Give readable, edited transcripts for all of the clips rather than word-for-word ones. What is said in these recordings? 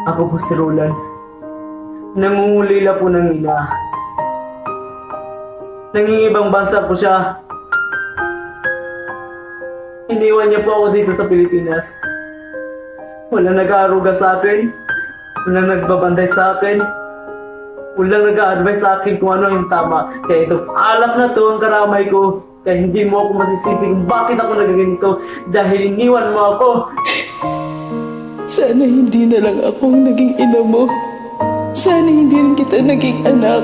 Ako po si Roland. Nangungulila po ng ina. Nangingibang bansa po siya. Iniwan niya po ako dito sa Pilipinas. Walang nag-aaruga sa akin. Walang nagbabantay sa akin. Walang nag-a-advise sa akin kung ano yung tama. Kaya ito, alak na to ang karamay ko. Kaya hindi mo ako masisisi kung bakit ako nagaganito. Dahil iniwan mo ako. Sana hindi na lang akong naging ina mo. Sana hindi rin kita naging anak.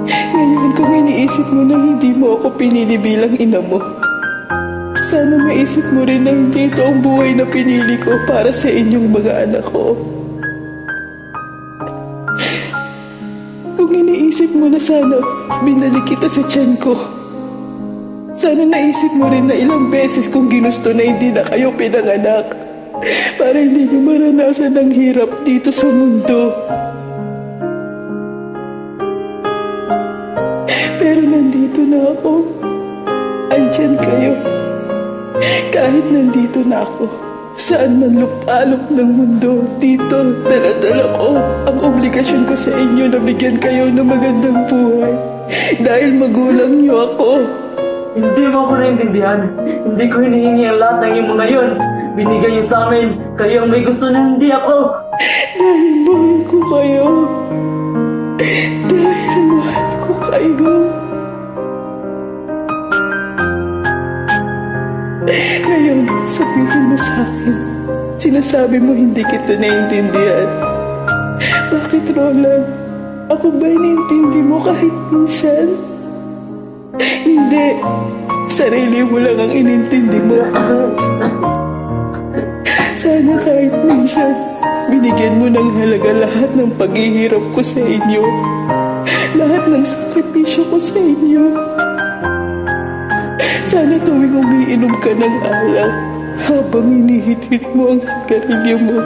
Ngayon kung iniisip mo na hindi mo ako pinili bilang ina mo, sana maisip mo rin na hindi ito ang buhay na pinili ko para sa inyong mga anak ko. Kung iniisip mo na sana binalik kita sa tiyan ko, sana naisip mo rin na ilang beses kung ginusto na hindi na kayo pinanganak para hindi niyo maranasan ang hirap dito sa mundo. Pero nandito na ako. Andyan kayo. Kahit nandito na ako, saan man lupalop ng mundo, dito, dala-dala ko ang obligasyon ko sa inyo na bigyan kayo ng magandang buhay. Dahil magulang niyo ako. Hindi mo ako naintindihan. Hindi ko hinihingi ang lahat ng imo ngayon. Binigay niyo sa amin. Kayo ang may gusto na hindi ako. Dahil mahal ko kayo. Dahil mahal ko kayo. Ngayon, sabihin mo sa akin. Sinasabi mo hindi kita naiintindihan. Bakit, Roland? Ako ba naiintindi mo kahit minsan? Hindi. Sarili mo lang ang inintindi mo. Sana kahit minsan, binigyan mo ng halaga lahat ng paghihirap ko sa inyo. Lahat ng sakripisyo ko sa inyo. Sana tuwing umiinom ka ng alak, habang hinihit-hit mo ang sigarilyo mo,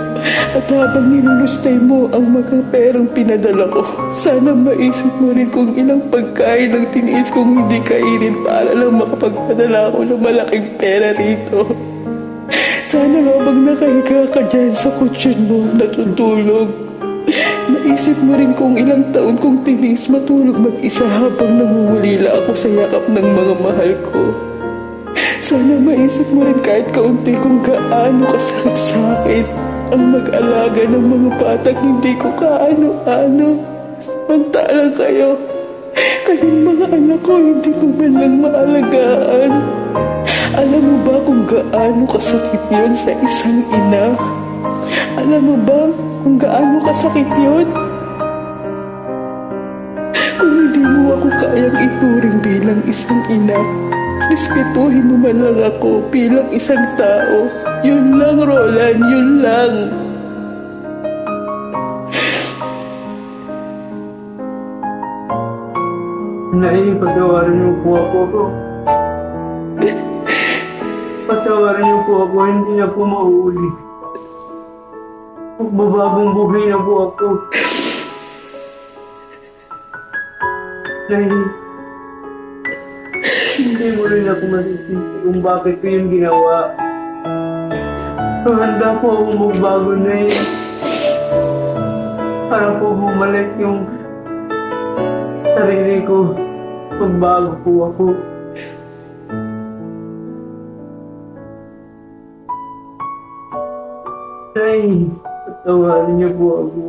at habang nilulustay mo ang mga perang pinadala ko, sana maisip mo rin kung ilang pagkain ang tiniis kong hindi kainin para lang makapagpadala ako ng malaking pera rito. Sana habang nakahiga ka dyan sa kutsyon mo, natutulog, maisip mo rin kung ilang taon kong tinis matulog mag-isa habang nangungulila ako sa yakap ng mga mahal ko. Sana maisip mo rin kahit kaunti kung gaano kasakit sa akin ang mag-alaga ng mga batang hindi ko kaano-ano. Samantalang kayo, kayong mga anak ko hindi ko man lang maalagaan. Alam mo ba kung gaano kasakit yun sa isang ina? Alam mo ba kung gaano kasakit yun? Kung hindi mo ako kayang ituring bilang isang ina, respetuhin mo man lang ako bilang isang tao. Yun lang, Roland, yun lang. Nay, patawarin niyo po ako. Patawarin niyo po ako, hindi na po mauulit. Magbabagong buhay na po ako. Nay, hindi mo rin ako masisisi kung bakit ko yung ginawa. Handa po akong magbago na yun. Para po bumalik yung sarili ko. Magbago po ako. Nay, patawarin niyo po ako.